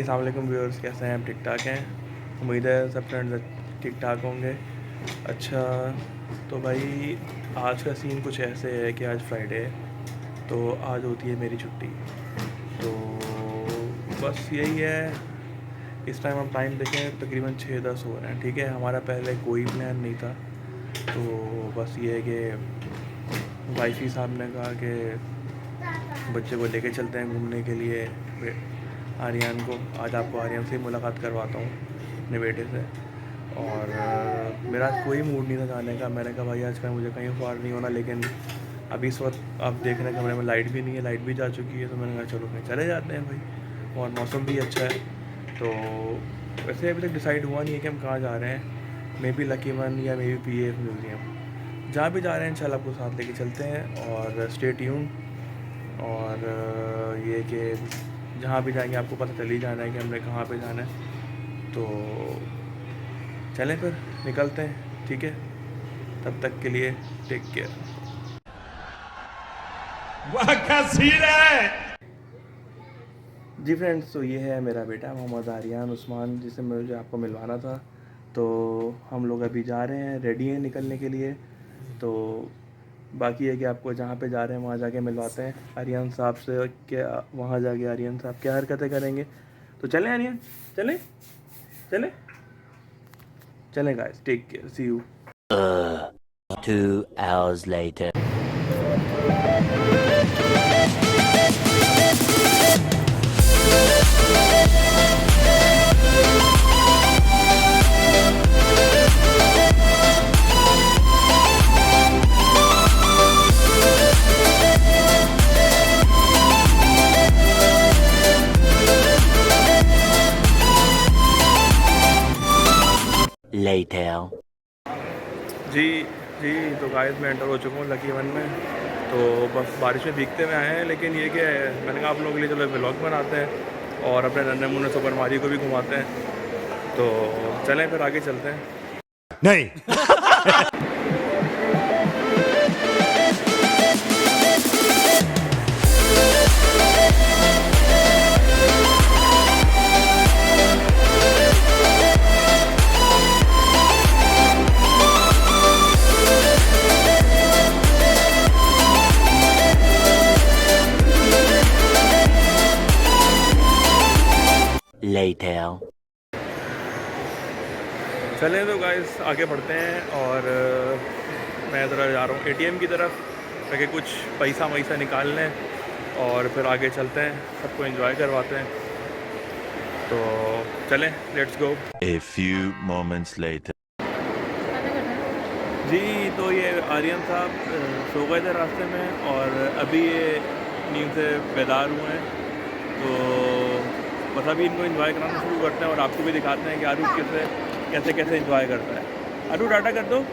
अस्सलाम वालेकुम व्यूअर्स, कैसे हैं आप? ठीक ठाक हैं? उम्मीद है सब फ्रेंड्स ठीक ठाक होंगे। अच्छा, तो भाई आज का सीन कुछ ऐसे है कि आज फ्राइडे है, तो आज होती है मेरी छुट्टी। तो बस यही है, इस टाइम हम टाइम देखें तकरीबन 6-10 हो रहे हैं। ठीक है, हमारा पहले कोई प्लान नहीं था, तो बस ये है कि वाइफी साहब ने कहा कि बच्चे को लेके चलते हैं घूमने के लिए, आर्यन को। आज आपको आर्यन से मुलाकात करवाता हूँ, अपने बेटे से। और मेरा कोई मूड नहीं था जाने का। मैंने कहा भाई आज का मुझे कहीं ख्वार नहीं होना, लेकिन अभी इस वक्त आप देख रहे हैं कमरे में लाइट भी नहीं है, लाइट भी जा चुकी है। तो मैंने कहा चलो कहीं चले जाते हैं भाई, और मौसम भी अच्छा है। तो वैसे अभी तक डिसाइड हुआ नहीं है कि हम कहाँ जा रहे हैं। मे बी लकी वन या मे बी PAF म्यूज़ियम। जहाँ भी जा रहे हैं इंशाल्लाह आपको साथ लेके चलते हैं, और स्टे ट्यून। और ये कि जहाँ भी जाएंगे आपको पता चल ही जाना है कि हमने कहाँ पे जाना है। तो चलें फिर निकलते हैं, ठीक है? तब तक के लिए टेक केयर। वाह क्या सीन है। जी फ्रेंड्स, तो ये है मेरा बेटा मोहम्मद आर्यन उस्मान, जिसे मुझे आपको मिलवाना था। तो हम लोग अभी जा रहे हैं, रेडी हैं निकलने के लिए। तो बाकी है कि आपको जहाँ पे जा रहे हैं वहाँ जाके मिलवाते हैं आर्यन साहब से। क्या वहाँ जाके आर्यन साहब क्या हरकतें करेंगे। तो चलें आर्यन, चलें चलें चलें guys, take care, see you. 2 hours later. Later. जी जी, तो गाइस मैं एंटर हो चुका हूँ लकी वन में। तो बस बारिश में भीगते हुए आए हैं, लेकिन ये कि मैंने कहा आप लोगों के लिए चलो व्लॉग बनाते हैं और अपने नन्हे मुन्ने सुपर मारी को भी घुमाते हैं। तो चलें फिर आगे चलते हैं। नहीं Later. चलें तो गाइस आगे बढ़ते हैं। और मैं ज़रा जा रहा हूँ ATM की तरफ, ताकि कुछ पैसा वैसा निकाल लें और फिर आगे चलते हैं, सबको एंजॉय करवाते हैं। तो चलें, let's go. A few moments later. जी, तो ये आर्यन साहब सो गए थे रास्ते में, और अभी ये नींद से बेदार हुए हैं। तो बस अभी इनको एंजॉय कराना शुरू करते हैं और आपको भी दिखाते हैं कि आरू कैसे कैसे एंजॉय करता है। आरू टाटा कर दो।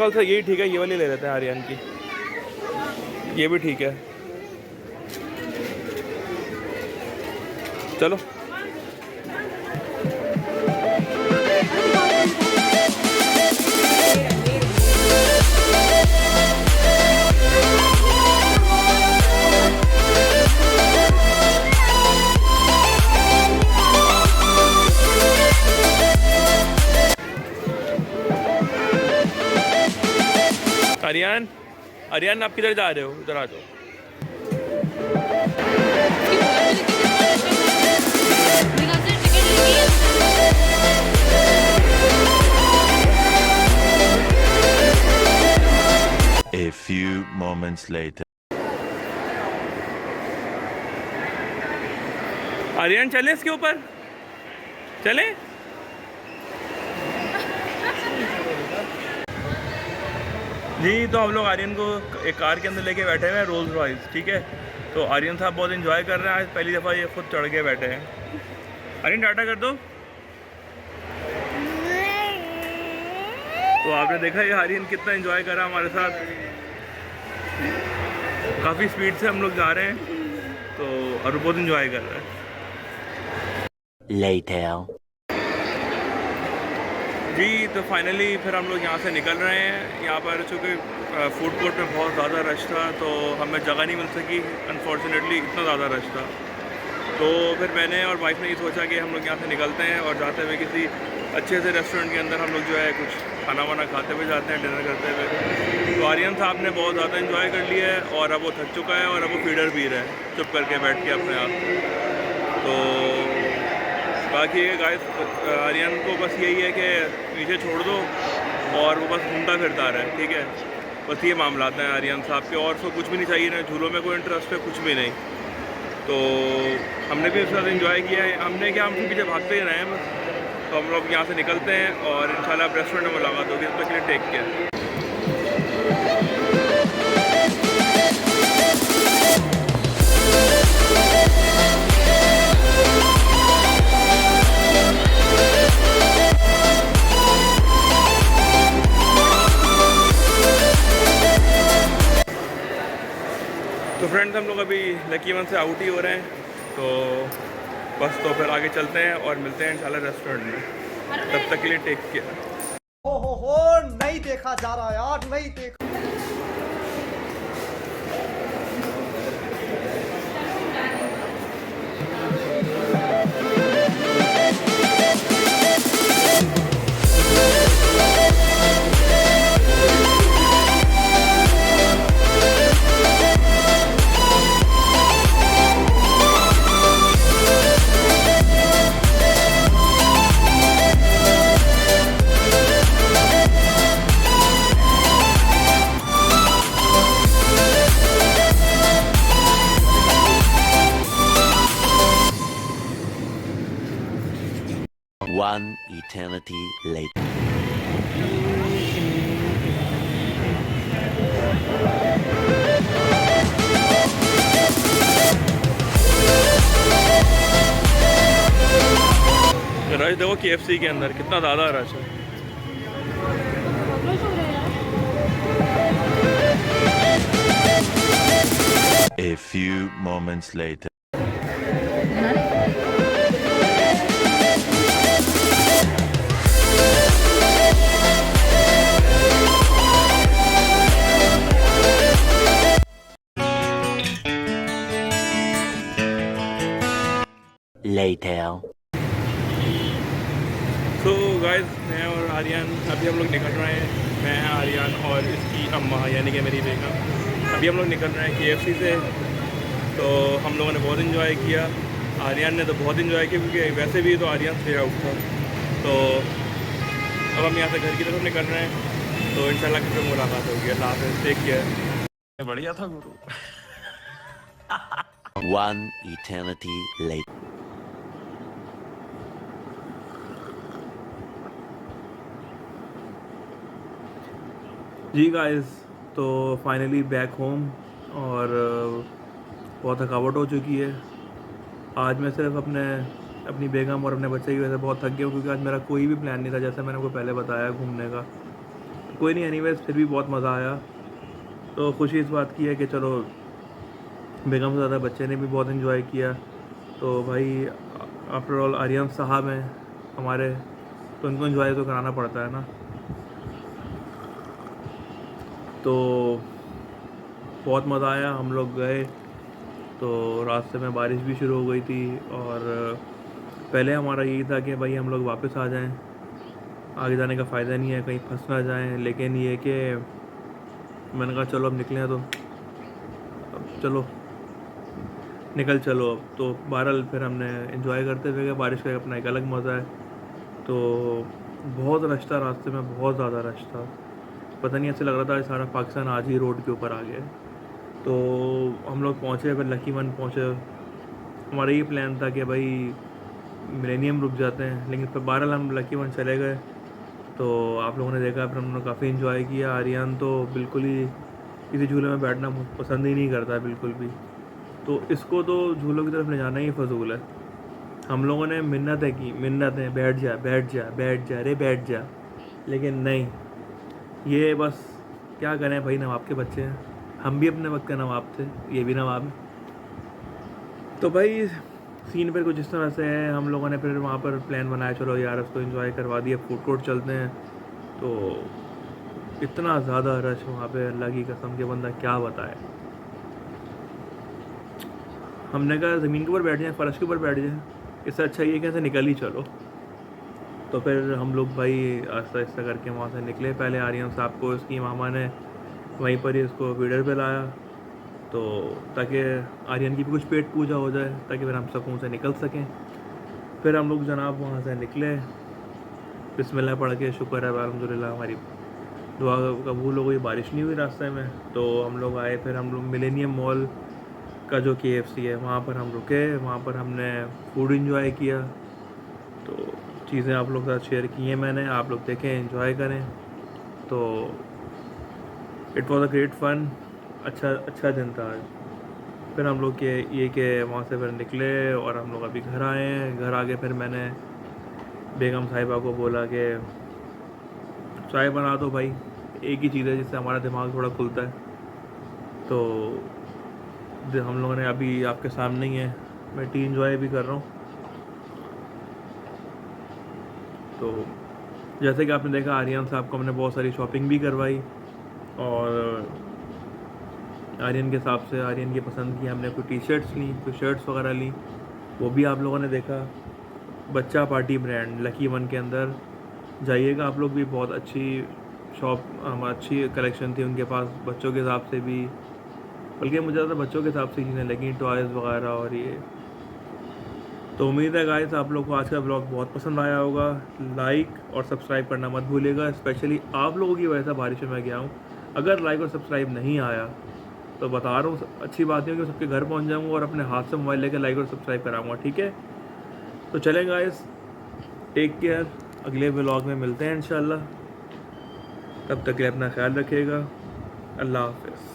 ख्याल से यही ठीक है, ये वाली ले लेते हैं आर्यन की, ये भी ठीक है। चलो आर्यन, आर्यन आप किधर जा रहे हो? इधर आ जाओ। A few moments later. Aryan चलें इसके ऊपर, चलें? जी तो हम लोग आर्यन को एक कार के अंदर लेके बैठे हुए हैं, रोल्स रॉयस, ठीक है। तो आर्यन साहब बहुत एंजॉय कर रहे हैं, आज पहली दफ़ा ये खुद चढ़ के बैठे हैं। आर्यन टाटा कर दो। तो आपने देखा ये आर्यन कितना एंजॉय कर रहा है हमारे साथ, काफ़ी स्पीड से हम लोग जा रहे हैं तो, और बहुत एंजॉय कर रहा है। Later. जी तो फाइनली फिर हम लोग यहाँ से निकल रहे हैं। यहाँ पर चूँकि फूड कोर्ट में बहुत ज़्यादा रश था तो हमें जगह नहीं मिल सकी, अनफॉर्चुनेटली इतना ज़्यादा रश था। तो फिर मैंने और वाइफ ने ये सोचा कि हम लोग यहाँ से निकलते हैं और जाते हुए किसी अच्छे से रेस्टोरेंट के अंदर हम लोग जो है कुछ खाना वाना खाते हुए जाते हैं, डिनर करते हुए। तो आर्यन साहब ने बहुत ज़्यादा इन्जॉय कर लिया है और अब वो थक चुका है और अब वो फीडर पी रहा है चुप करके बैठ के अपने आप। तो बाकी गाइस आर्यन को बस यही है कि नीचे छोड़ दो और वो बस घूमता फिरता रहा है, ठीक है। बस ये मामला है आर्यन साहब के, और उसको कुछ भी नहीं चाहिए, ना झूलों में कोई इंटरेस्ट है, कुछ भी नहीं। तो हमने भी उसके साथ इन्जॉय किया है, हमने क्या, हम पीछे भागते ही रहे हैं बस। तो हम लोग यहाँ से निकलते हैं और इंशाल्लाह अब रेस्टोरेंट में मुलाकात होगी, तब तक के लिए टेक केयर। तो फ्रेंड्स हम लोग अभी लकी वन से आउट ही हो रहे हैं, तो बस तो फिर आगे चलते हैं और मिलते हैं इंशाल्लाह रेस्टोरेंट में। तब तक के लिए टेक केयर। हो नहीं देखा जा रहा यार, नहीं देखा। One eternity later. रश देखो KFC के अंदर कितना ज़्यादा रश है। A few moments later. Later. तो गाइस मैं और आर्यन अभी हम लोग निकल रहे हैं, मैं आर्यन और इसकी अम्मा यानी कि मेरी बेगम, अभी हम लोग निकल रहे हैं KFC से। तो हम लोगों ने बहुत इन्जॉय किया, आर्यन ने तो बहुत इन्जॉय किया क्योंकि वैसे भी तो आर्यन स्टे आउट था। तो अब हम यहाँ से घर की तरफ निकल रहे हैं, तो इंशाल्लाह फिर मुलाकात होगी। अल्लाह हाफ़िज़, टेक केयर। बढ़िया था गुरु। One eternity later. जी गाइस तो फाइनली बैक होम और बहुत थकावट हो चुकी है। आज मैं सिर्फ अपनी बेगम और अपने बच्चे की वजह से बहुत थक गया हूँ, क्योंकि आज मेरा कोई भी प्लान नहीं था, जैसे मैंने आपको पहले बताया घूमने का। कोई नहीं, एनीवेज फिर भी बहुत मज़ा आया। तो खुशी इस बात की है कि चलो बेगम से ज़्यादा बच्चे ने भी बहुत इन्जॉय किया। तो भाई आफ्टर ऑल आर्यन साहब हैं हमारे, तो उनको इन्जॉय तो कराना पड़ता है ना। तो बहुत मज़ा आया, हम लोग गए तो रास्ते में बारिश भी शुरू हो गई थी, और पहले हमारा यही था कि भाई हम लोग वापस आ जाएं, आगे जाने का फ़ायदा नहीं है, कहीं फंस ना जाएं। लेकिन ये कि मैंने कहा चलो अब निकलें, तो अब चलो निकल चलो अब। तो बहरहाल फिर हमने एंजॉय करते हुए गए, बारिश का अपना एक अलग मज़ा है। तो बहुत रश था रास्ते में, बहुत ज़्यादा रश था, पता नहीं ऐसे लग रहा था कि सारा पाकिस्तान आज ही रोड के ऊपर आ गया। तो हम लोग पहुँचे, फिर लकी वन पहुँचे। हमारा ये प्लान था कि भाई मिलेनियम रुक जाते हैं, लेकिन फिर बहरहाल हम लकी वन चले गए। तो आप लोगों ने देखा, फिर हमने काफ़ी इन्जॉय किया। आर्यन तो बिल्कुल ही किसी झूले में बैठना पसंद ही नहीं करता बिल्कुल भी, तो इसको तो झूलों की तरफ ले जाना ही फजूल है। हम लोगों ने मिन्नतें की, मिन्नतें, बैठ जा बैठ जा बैठ जा रे बैठ जा, लेकिन नहीं, ये बस क्या करें भाई, नवाब के बच्चे हैं, हम भी अपने वक्त के नवाब थे, ये भी नवाब है। तो भाई सीन पर कुछ इस तरह से है। हम लोगों ने फिर वहाँ पर प्लान बनाया, चलो यार उसको एंजॉय करवा दिया, फूड कोर्ट चलते हैं। तो इतना ज़्यादा रश वहाँ पे, अल्लाह की कसम के बंदा क्या बताए। हमने कहा ज़मीन के ऊपर बैठ जाए, फ़र्श के ऊपर बैठ जाए, इससे अच्छा ये कैसे निकल ही चलो। तो फिर हम लोग भाई आहिस्ता आहिस्ता करके वहाँ से निकले। पहले आर्यन साहब को इसकी मामा ने वहीं पर ही इसको फीडर पे लाया, तो ताकि आर्यन की भी कुछ पेट पूजा हो जाए, ताकि फिर हम सुकून से निकल सकें। फिर हम लोग जनाब वहाँ से निकले, बिस्मिल्लाह पढ़ के, शुक्र है अल्हम्दुलिल्लाह हमारी दुआ कबूल हो गई, बारिश नहीं हुई रास्ते में। तो हम लोग आए, फिर हम लोग मिलेनियम मॉल का जो KFC है वहाँ पर हम रुके, वहाँ पर हमने फूड इंजॉय किया। तो चीज़ें आप लोग के साथ शेयर की हैं मैंने, आप लोग देखें, एंजॉय करें। तो it was a great fun, अच्छा दिन था आज। फिर हम लोग के ये कि वहाँ से फिर निकले और हम लोग अभी घर आए हैं। घर आके फिर मैंने बेगम साहिबा को बोला कि चाय बना दो भाई, एक ही चीज़ है जिससे हमारा दिमाग थोड़ा खुलता है। तो हम लोगों ने अभी आपके सामने ही है, मैं टी इंजॉय भी कर रहा हूँ। तो जैसे कि आपने देखा, आर्यन साहब को हमने बहुत सारी शॉपिंग भी करवाई, और आर्यन के हिसाब से, आर्यन की पसंद की हमने कोई टी-शर्ट्स ली, कोई शर्ट्स वगैरह ली, वो भी आप लोगों ने देखा। बच्चा पार्टी ब्रांड लकी वन के अंदर जाइएगा आप लोग भी, बहुत अच्छी शॉप, अच्छी कलेक्शन थी उनके पास, बच्चों के हिसाब से भी, बल्कि मुझे ज़्यादा बच्चों के हिसाब से चीज़ें लगी, टॉयज़ वगैरह और ये। तो उम्मीद है गाइस आप लोग को आज का ब्लॉग बहुत पसंद आया होगा। लाइक और सब्सक्राइब करना मत भूलिएगा, स्पेशली आप लोगों की वजह से बारिश में मैं गया हूँ। अगर लाइक और सब्सक्राइब नहीं आया तो बता रहा हूँ, अच्छी बात है कि सबके घर पहुँच जाऊँगा और अपने हाथ से मोबाइल लेकर लाइक और सब्सक्राइब कराऊँगा, ठीक है। तो चलें गाइस, टेक केयर, अगले ब्लॉग में मिलते हैं इंशाल्लाह। तब तक के लिए अपना ख्याल रखिएगा, अल्लाह हाफ़िज़।